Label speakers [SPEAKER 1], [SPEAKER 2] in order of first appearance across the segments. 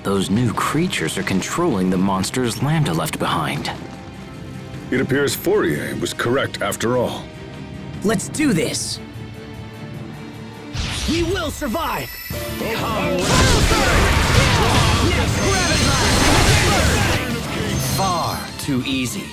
[SPEAKER 1] those new creatures are controlling the monsters Lambda left behind.
[SPEAKER 2] It appears Fourier was correct after all.
[SPEAKER 3] Let's do this! We will survive!
[SPEAKER 1] Far too easy.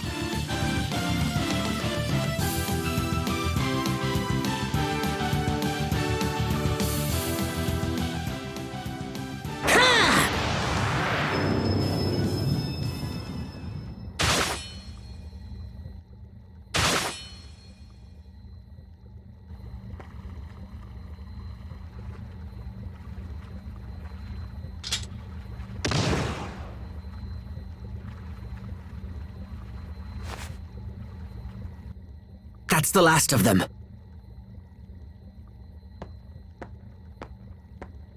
[SPEAKER 3] That's the last of them.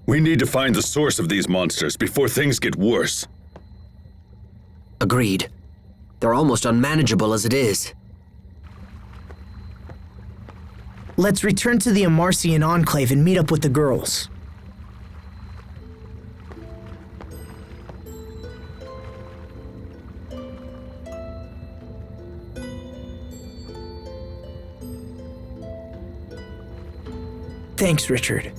[SPEAKER 2] We need to find the source of these monsters before things get worse.
[SPEAKER 3] Agreed. They're almost unmanageable as it is. Let's return to the Amarcian Enclave and meet up with the girls. Thanks, Richard.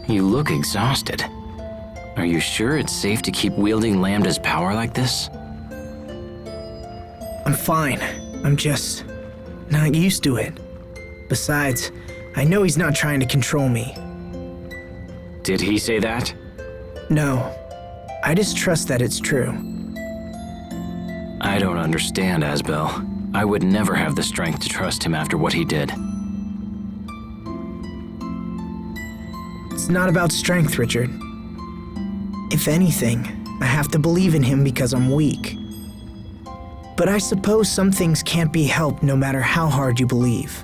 [SPEAKER 1] You look exhausted. Are you sure it's safe to keep wielding Lambda's power like this?
[SPEAKER 3] I'm fine. I'm just not used to it. Besides, I know he's not trying to control me.
[SPEAKER 1] Did he say that?
[SPEAKER 3] No. I just trust that it's true.
[SPEAKER 1] I don't understand, Asbel. I would never have the strength to trust him after what he did.
[SPEAKER 3] It's not about strength, Richard. If anything, I have to believe in him because I'm weak. But I suppose some things can't be helped no matter how hard you believe.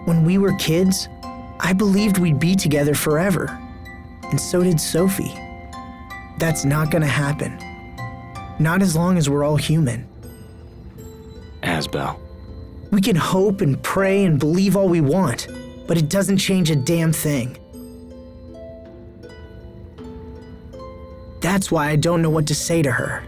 [SPEAKER 3] When we were kids, I believed we'd be together forever. And so did Sophie. That's not gonna happen. Not as long as we're all human.
[SPEAKER 1] Asbel.
[SPEAKER 3] We can hope and pray and believe all we want, but it doesn't change a damn thing. That's why I don't know what to say to her.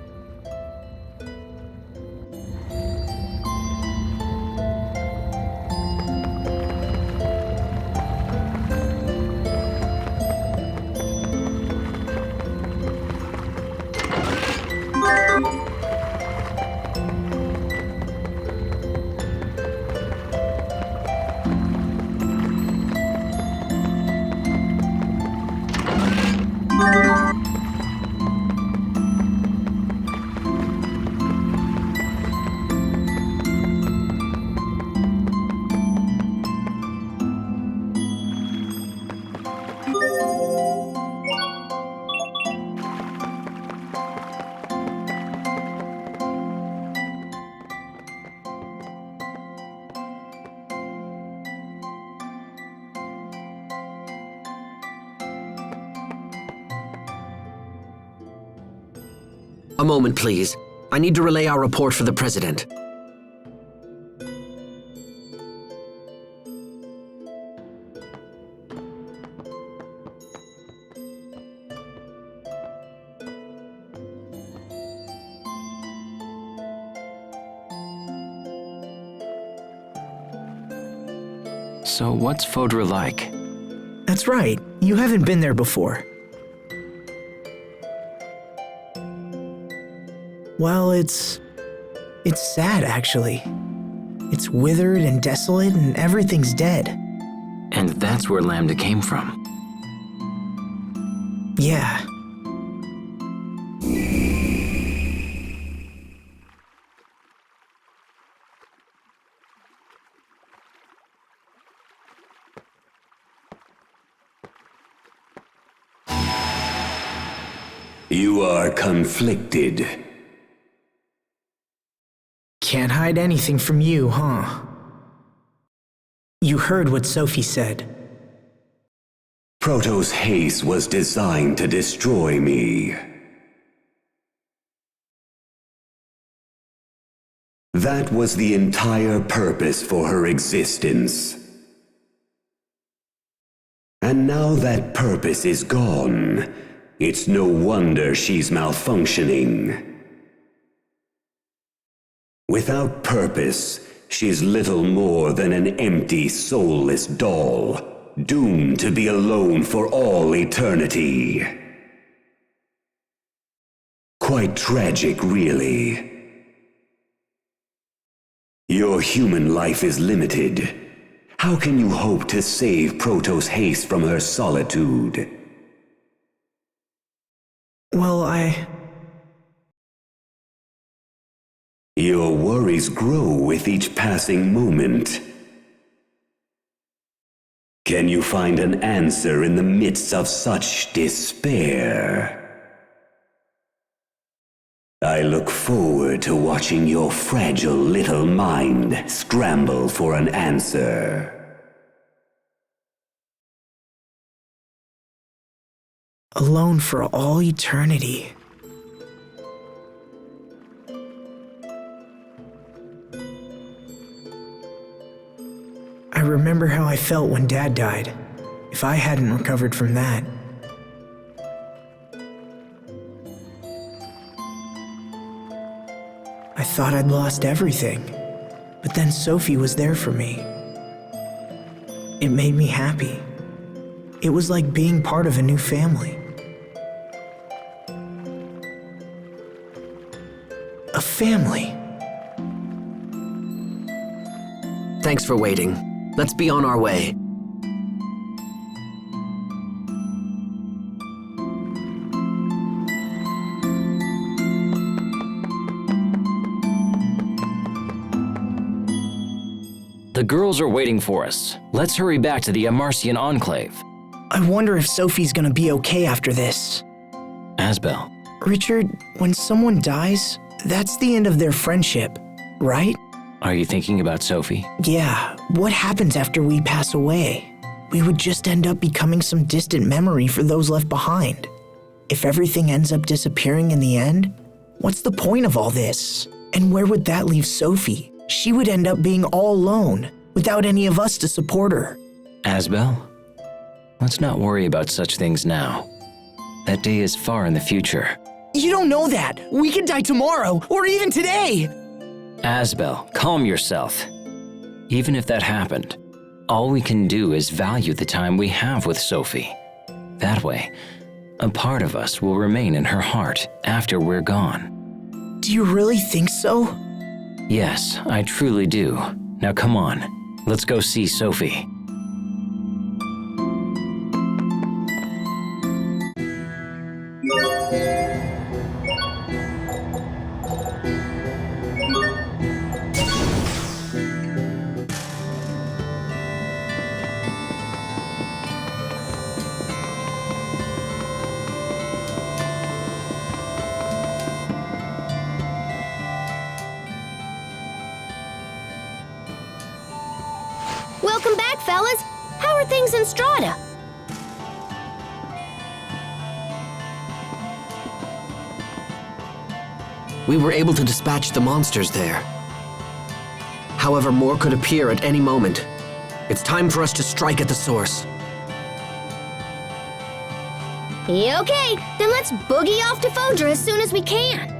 [SPEAKER 4] A moment, please. I need to relay our report for the President.
[SPEAKER 1] So what's Fodra like?
[SPEAKER 3] That's right. You haven't been there before. Well, it's sad, actually. It's withered and desolate, and everything's dead.
[SPEAKER 1] And that's where Lambda came from.
[SPEAKER 3] Yeah.
[SPEAKER 5] You are conflicted.
[SPEAKER 3] Can't hide anything from you, huh? You heard what Sophie said.
[SPEAKER 5] Proto's haste was designed to destroy me. That was the entire purpose for her existence. And now that purpose is gone, it's no wonder she's malfunctioning. Without purpose, she's little more than an empty, soulless doll, doomed to be alone for all eternity. Quite tragic, really. Your human life is limited. How can you hope to save Protoss Haste from her solitude?
[SPEAKER 3] Well,
[SPEAKER 5] Your worries grow with each passing moment. Can you find an answer in the midst of such despair? I look forward to watching your fragile little mind scramble for an answer.
[SPEAKER 3] alone for all eternity. I remember how I felt when Dad died, if I hadn't recovered from that. I thought I'd lost everything, but then Sophie was there for me. It made me happy. It was like being part of a new family. A family.
[SPEAKER 4] Thanks for waiting. Let's be on our way.
[SPEAKER 1] The girls are waiting for us. Let's hurry back to the Amarcian Enclave.
[SPEAKER 3] I wonder if Sophie's gonna be okay after this.
[SPEAKER 1] Asbel,
[SPEAKER 3] Richard, when someone dies, that's the end of their friendship, right?
[SPEAKER 1] are you thinking about Sophie?
[SPEAKER 3] Yeah, what happens after we pass away? We would just end up becoming some distant memory for those left behind. If everything ends up disappearing in the end, what's the point of all this? And where would that leave Sophie? She would end up being all alone, without any of us to support her.
[SPEAKER 1] Asbel, let's not worry about such things now. That day is far in the future.
[SPEAKER 3] You don't know that. We could die tomorrow, or even today.
[SPEAKER 1] Asbel, calm yourself. Even if that happened, all we can do is value the time we have with Sophie. That way, a part of us will remain in her heart after we're gone.
[SPEAKER 3] Do you really think so?
[SPEAKER 1] Yes, I truly do. Now come on, let's go see Sophie.
[SPEAKER 6] Welcome back, fellas. How are things in Strata?
[SPEAKER 4] We were able to dispatch the monsters there. However, more could appear at any moment. It's time for us to strike at the source.
[SPEAKER 6] Okay, then let's boogie off to Fodra as soon as we can.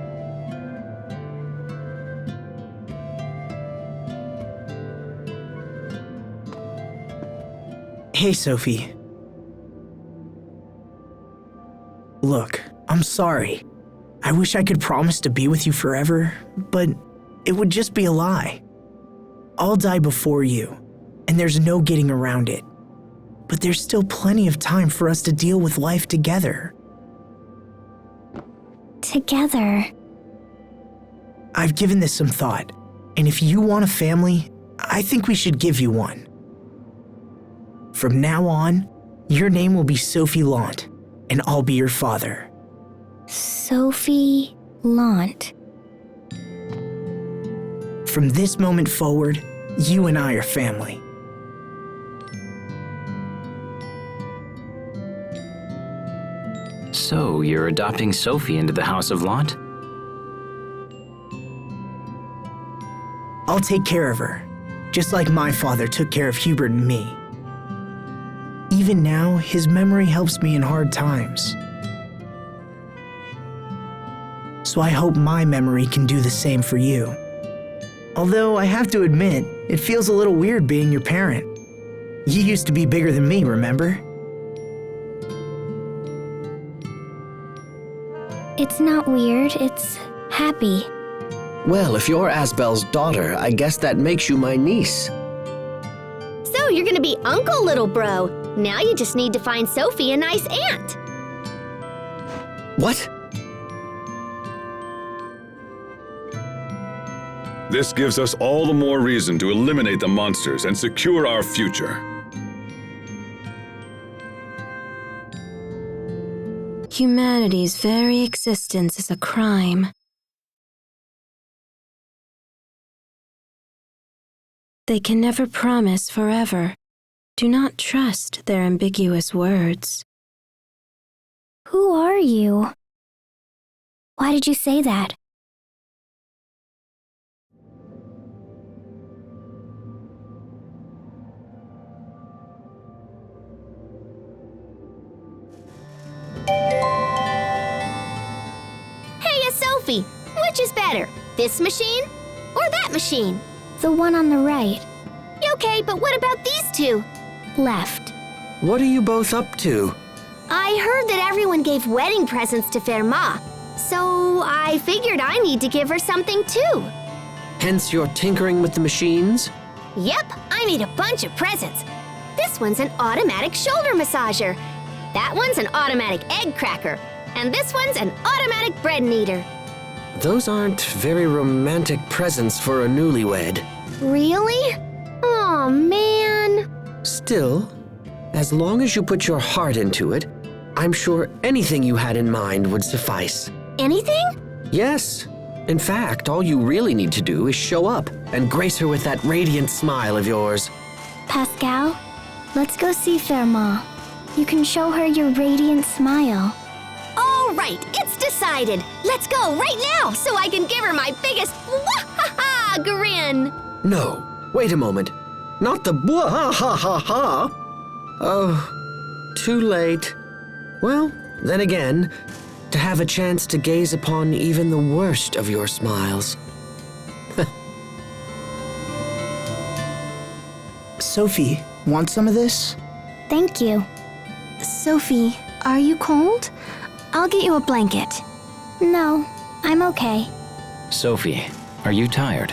[SPEAKER 3] Hey, Sophie. Look, I'm sorry. I wish I could promise to be with you forever, but it would just be a lie. I'll die before you, and there's no getting around it. But there's still plenty of time for us to deal with life together.
[SPEAKER 6] Together.
[SPEAKER 3] I've given this some thought, and if you want a family, I think we should give you one. From now on, your name will be Sophie Lant, and I'll be your father.
[SPEAKER 6] Sophie Lant.
[SPEAKER 3] From this moment forward, you and I are family.
[SPEAKER 1] So, you're adopting Sophie into the House of Lant?
[SPEAKER 3] I'll take care of her, just like my father took care of Hubert and me. Even now, his memory helps me in hard times. So I hope my memory can do the same for you. Although I have to admit, it feels a little weird being your parent. You used to be bigger than me, remember?
[SPEAKER 6] It's not weird, it's happy.
[SPEAKER 4] Well, if you're Asbel's daughter, I guess that makes you my niece.
[SPEAKER 6] So you're gonna be Uncle Little Bro. Now you just need to find Sophie a nice aunt.
[SPEAKER 4] What?
[SPEAKER 2] This gives us all the more reason to eliminate the monsters and secure our future.
[SPEAKER 7] Humanity's very existence is a crime. They can never promise forever. Do not trust their ambiguous words.
[SPEAKER 6] Who are you? Why did you say that? Hey, Sophie, which is better, this machine or that machine? The one on the right. Okay, but what about these two? Left.
[SPEAKER 4] What are you both up to?
[SPEAKER 6] I heard that everyone gave wedding presents to Ferma, so I figured I need to give her something too.
[SPEAKER 4] Hence you're tinkering with the machines?
[SPEAKER 6] Yep, I made a bunch of presents. This one's an automatic shoulder massager. That one's an automatic egg cracker. And this one's an automatic bread kneader.
[SPEAKER 4] Those aren't very romantic presents for a newlywed.
[SPEAKER 6] Really? Aw, man.
[SPEAKER 4] Still, as long as you put your heart into it, I'm sure anything you had in mind would suffice.
[SPEAKER 6] Anything?
[SPEAKER 4] Yes. In fact, all you really need to do is show up and grace her with that radiant smile of yours.
[SPEAKER 6] Pascal, let's go see Ferma. You can show her your radiant smile. All right, it's decided. Let's go right now so I can give her my biggest wah-ha-ha grin.
[SPEAKER 4] No, wait a moment. Not the blah-ha-ha-ha-ha. Oh, too late. Well, then again, to have a chance to gaze upon even the worst of your smiles.
[SPEAKER 3] Sophie, want some of this?
[SPEAKER 6] Thank you.
[SPEAKER 7] Sophie, are you cold? I'll get you a blanket.
[SPEAKER 6] No, I'm okay.
[SPEAKER 1] Sophie, are you tired?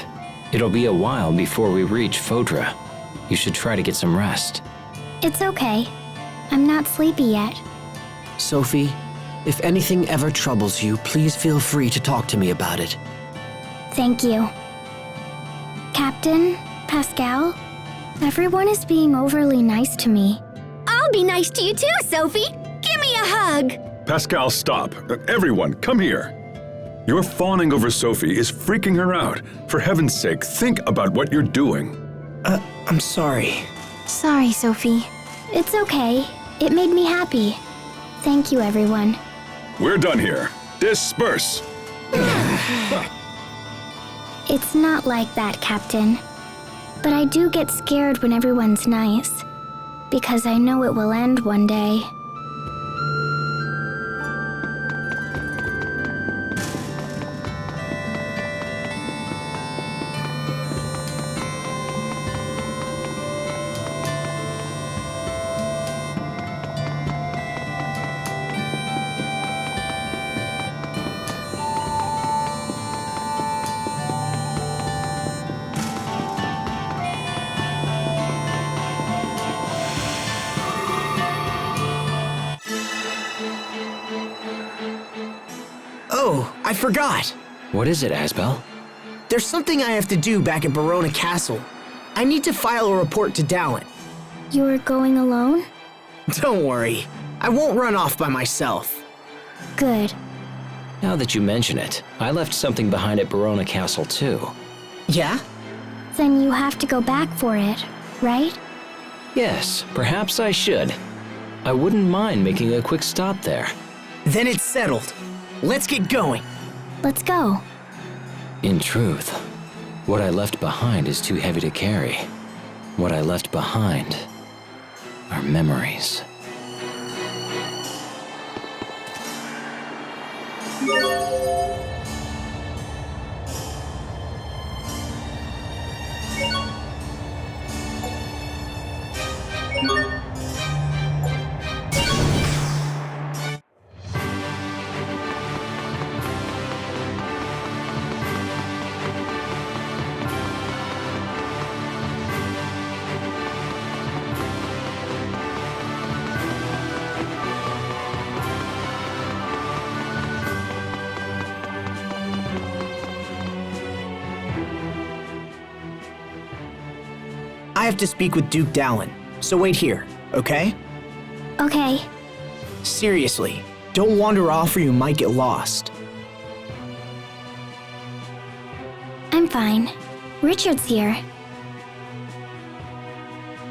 [SPEAKER 1] It'll be a while before we reach Fodra. You should try to get some rest.
[SPEAKER 6] It's okay. I'm not sleepy yet.
[SPEAKER 4] Sophie, if anything ever troubles you, please feel free to talk to me about it.
[SPEAKER 6] Thank you. Captain, Pascal, everyone is being overly nice to me. I'll be nice to you too, Sophie. Give me a hug.
[SPEAKER 2] Pascal, stop. Everyone, come here. Your fawning over Sophie is freaking her out. For heaven's sake, think about what you're doing.
[SPEAKER 3] I'm sorry.
[SPEAKER 7] Sorry, Sophie.
[SPEAKER 6] It's okay. It made me happy. Thank you, everyone.
[SPEAKER 2] We're done here. Disperse.
[SPEAKER 6] It's not like that, Captain. But I do get scared when everyone's nice. Because I know it will end one day.
[SPEAKER 3] Oh, I forgot.
[SPEAKER 1] What is it, Asbel?
[SPEAKER 3] There's something I have to do back at Verona Castle. I need to file a report to Dallin.
[SPEAKER 6] You're going alone?
[SPEAKER 3] Don't worry. I won't run off by myself.
[SPEAKER 6] Good.
[SPEAKER 1] Now that you mention it, I left something behind at Verona Castle too.
[SPEAKER 3] Yeah?
[SPEAKER 6] Then you have to go back for it, right?
[SPEAKER 1] Yes, perhaps I should. I wouldn't mind making a quick stop there.
[SPEAKER 3] Then it's settled. Let's get going.
[SPEAKER 6] Let's go.
[SPEAKER 1] In truth, What I left behind is too heavy to carry. What I left behind are memories.
[SPEAKER 3] I have to speak with Duke Dallin, so wait here, okay?
[SPEAKER 6] Okay.
[SPEAKER 3] Seriously, don't wander off or you might get lost.
[SPEAKER 6] I'm fine. Richard's here.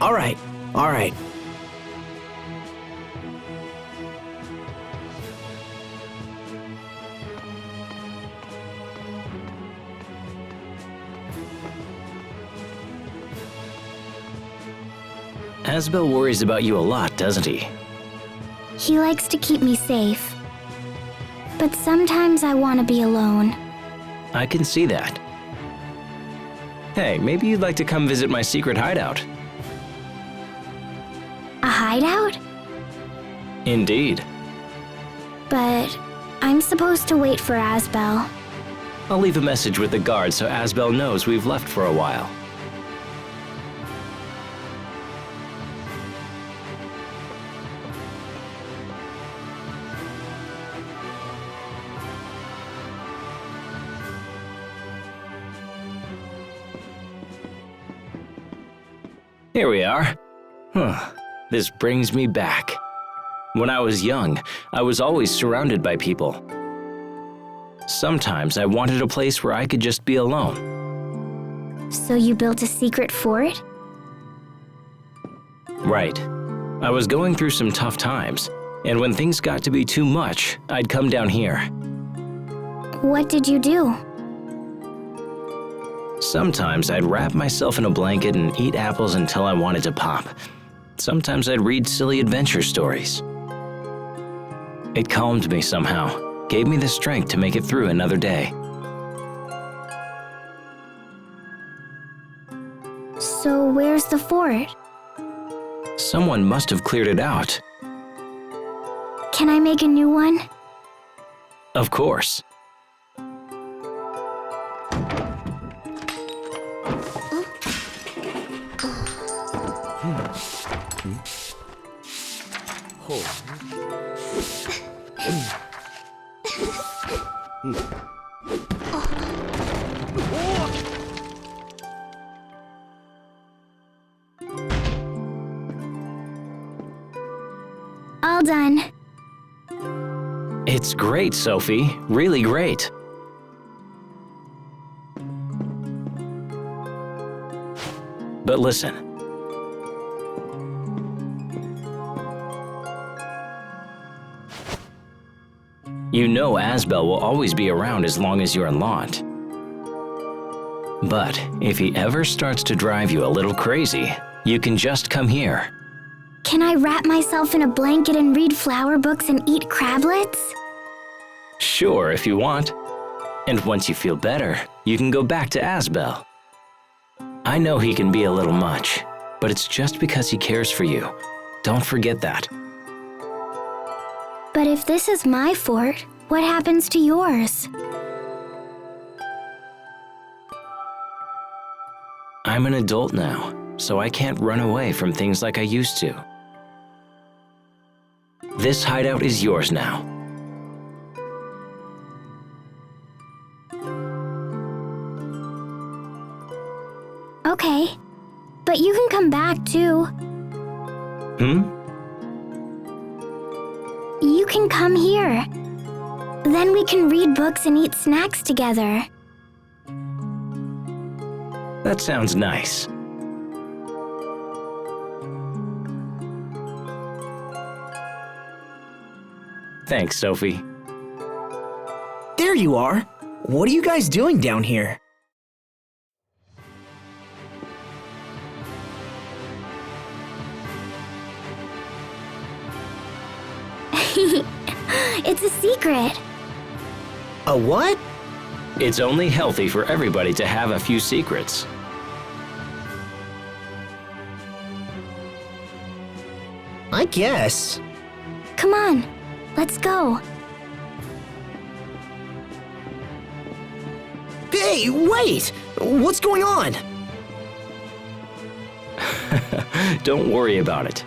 [SPEAKER 3] All right.
[SPEAKER 1] Asbel worries about you a lot, doesn't he?
[SPEAKER 6] He likes to keep me safe. But sometimes I want to be alone.
[SPEAKER 1] I can see that. Hey, maybe you'd like to come visit my secret hideout.
[SPEAKER 6] A hideout?
[SPEAKER 1] Indeed.
[SPEAKER 6] But I'm supposed to wait for Asbel.
[SPEAKER 1] I'll leave a message with the guard so Asbel knows we've left for a while. Here we are. This brings me back. When I was young, I was always surrounded by people. Sometimes I wanted a place where I could just be alone.
[SPEAKER 6] So you built a secret fort?
[SPEAKER 1] Right. I was going through some tough times, and when things got to be too much, I'd come down here.
[SPEAKER 6] What did you do?
[SPEAKER 1] Sometimes I'd wrap myself in a blanket and eat apples until I wanted to pop. Sometimes I'd read silly adventure stories. It calmed me somehow, gave me the strength to make it through another day.
[SPEAKER 6] So where's the fort?
[SPEAKER 1] Someone must have cleared it out.
[SPEAKER 6] Can I make a new one?
[SPEAKER 1] Of course.
[SPEAKER 6] All done.
[SPEAKER 1] It's great, Sophie. Really great. But listen. You know Asbel will always be around as long as you're in Lont. But if he ever starts to drive you a little crazy, you can just come here.
[SPEAKER 6] Can I wrap myself in a blanket and read flower books and eat crablets?
[SPEAKER 1] Sure, if you want. And once you feel better, you can go back to Asbel. I know he can be a little much, but it's just because he cares for you. Don't forget that.
[SPEAKER 6] But if this is my fort, what happens to yours?
[SPEAKER 1] I'm an adult now, so I can't run away from things like I used to. This hideout is yours now.
[SPEAKER 6] Okay, but you can come back too. You can come here. Then we can read books and eat snacks together.
[SPEAKER 1] That sounds nice. Thanks, Sophie.
[SPEAKER 3] There you are. What are you guys doing down here?
[SPEAKER 6] It's a secret.
[SPEAKER 4] A what?
[SPEAKER 1] It's only healthy for everybody to have a few secrets.
[SPEAKER 4] I guess.
[SPEAKER 6] Come on, let's go.
[SPEAKER 4] Hey, wait! What's going on?
[SPEAKER 1] Don't worry about it.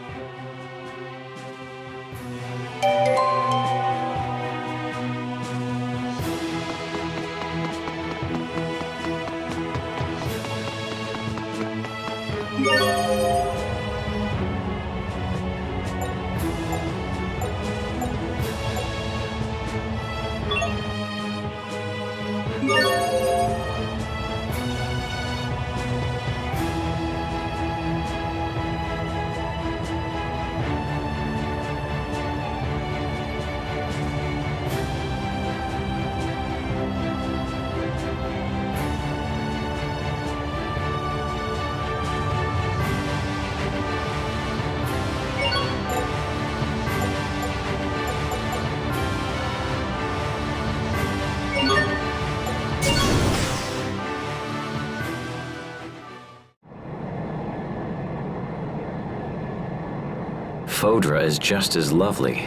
[SPEAKER 1] Fodra is just as lovely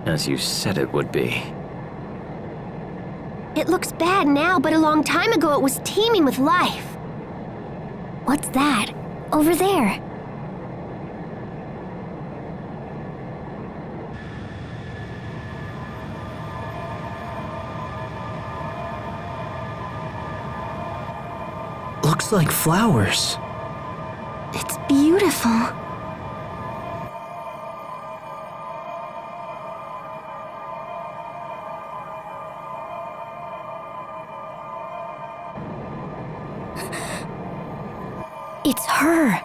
[SPEAKER 1] as you said it would be.
[SPEAKER 6] It looks bad now, but a long time ago it was teeming with life. What's that? Over there.
[SPEAKER 3] Looks like flowers.
[SPEAKER 6] It's beautiful. It's her.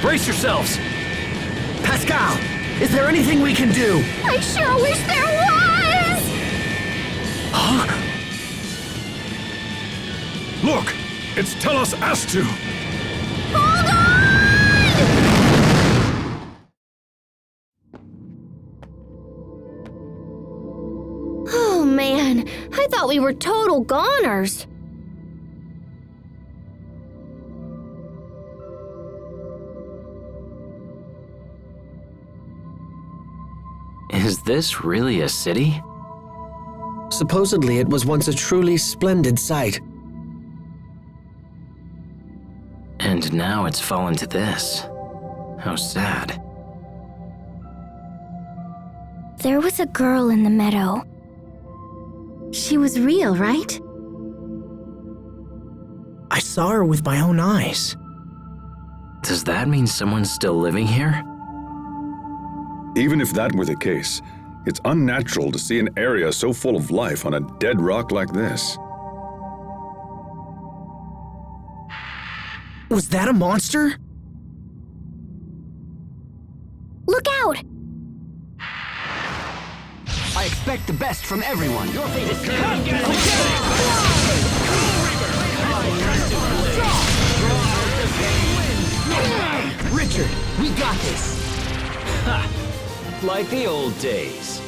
[SPEAKER 1] Brace yourselves!
[SPEAKER 4] Pascal, is there anything we can do?
[SPEAKER 6] I sure wish there was!
[SPEAKER 2] Look! It's Tellus Astu!
[SPEAKER 6] Hold on! Oh man, I thought we were total goners.
[SPEAKER 1] Is this really a city?
[SPEAKER 4] Supposedly, it was once a truly splendid sight.
[SPEAKER 1] And now it's fallen to this. How sad.
[SPEAKER 6] There was a girl in the meadow. She was real, right?
[SPEAKER 3] I saw her with my own eyes.
[SPEAKER 1] Does that mean someone's still living here?
[SPEAKER 2] Even if that were the case, it's unnatural to see an area so full of life on a dead rock like this.
[SPEAKER 3] Was that a monster?
[SPEAKER 6] Look out!
[SPEAKER 8] I expect the best from everyone. Your fate is sealed. Richard, we got this.
[SPEAKER 1] Ha! Like the old days.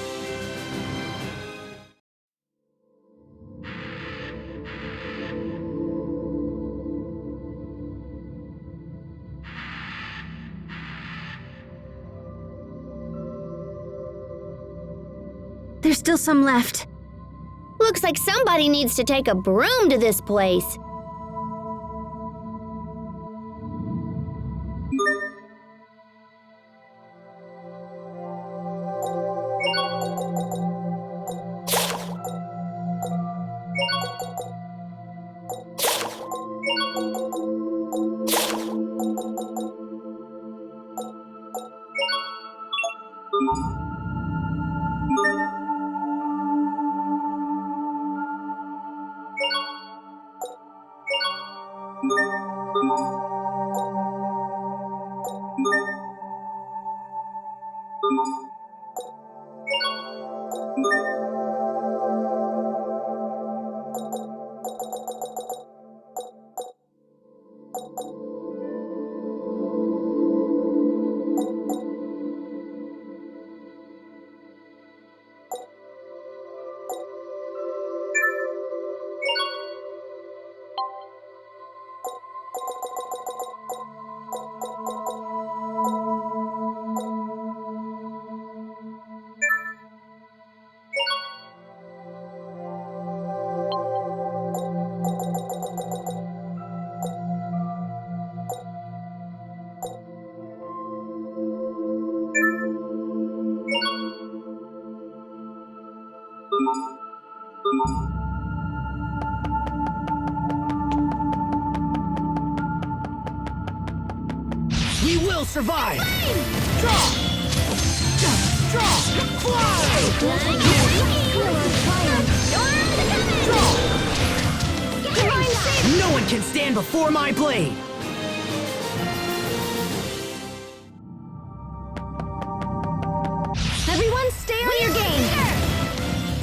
[SPEAKER 6] There's still some left. Looks like somebody needs to take a broom to this place.
[SPEAKER 8] will survive! Draw! Draw! Fly! No one can stand before my blade!
[SPEAKER 6] Everyone stay on your game!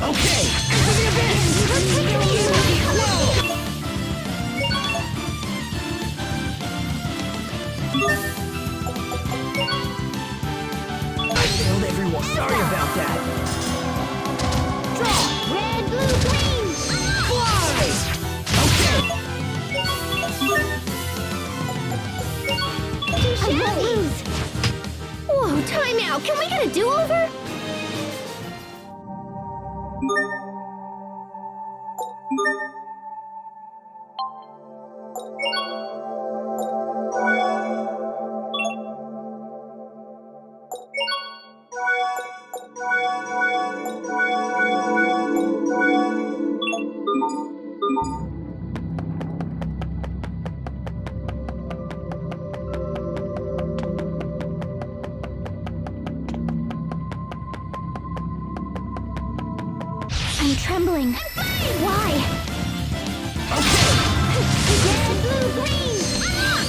[SPEAKER 8] Okay! Enter the abyss! I killed everyone. Sorry about that. Draw!
[SPEAKER 6] Red, blue, green!
[SPEAKER 8] Fly! Okay!
[SPEAKER 6] I won't lose! Whoa, time out! Can we get a do-over? I'm trembling. Why? Red, blue, green!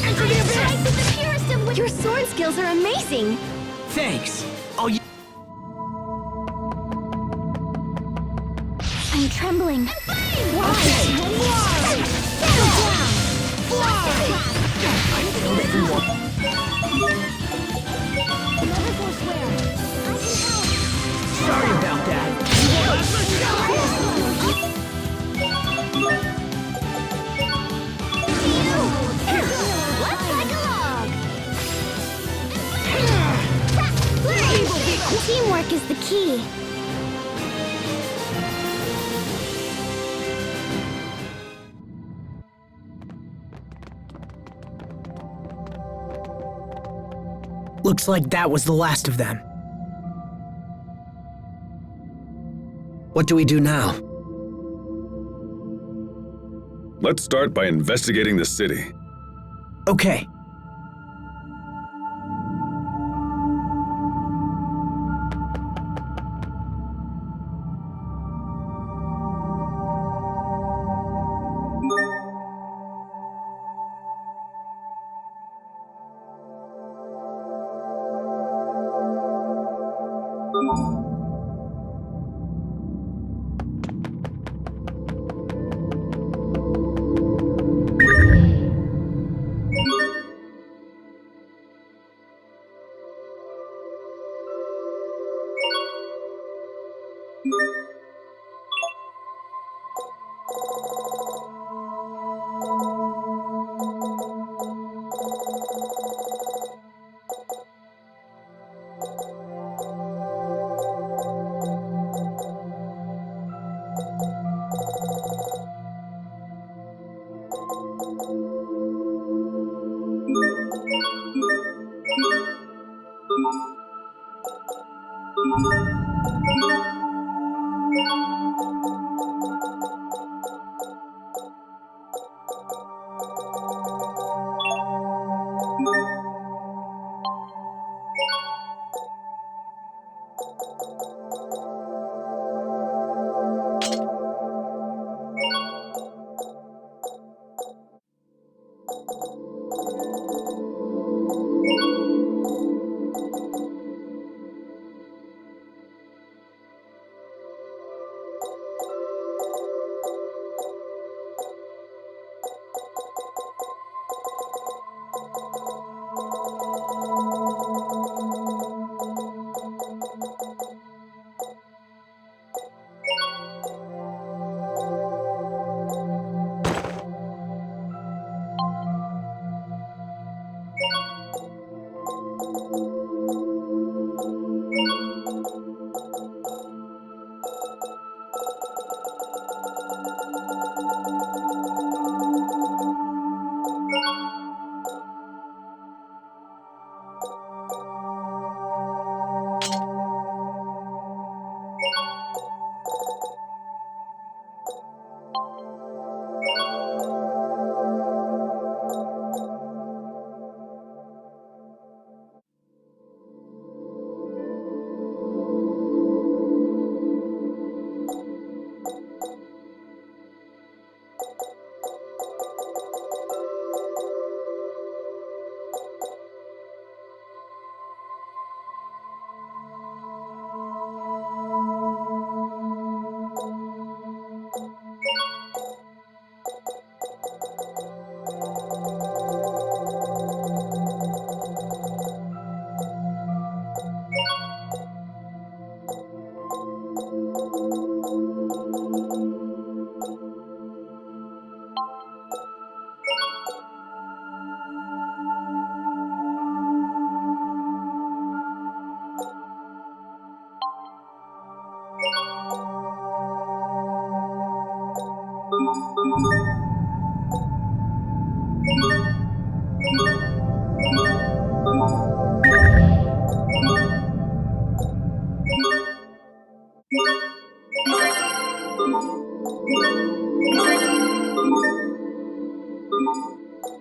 [SPEAKER 8] Enter the abyss!
[SPEAKER 6] Strike with the purest of Your sword skills are amazing!
[SPEAKER 8] Thanks. I'll
[SPEAKER 6] I'm trembling. Why?
[SPEAKER 8] Fly!
[SPEAKER 6] Settle down!
[SPEAKER 8] I killed everyone.
[SPEAKER 6] Never forswear. I can help.
[SPEAKER 8] Sorry about that.
[SPEAKER 6] Let's take a log. Teamwork is the key.
[SPEAKER 3] Looks like that was the last of them.
[SPEAKER 4] What do we do now?
[SPEAKER 2] Let's start by investigating the city.
[SPEAKER 3] Okay.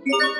[SPEAKER 6] you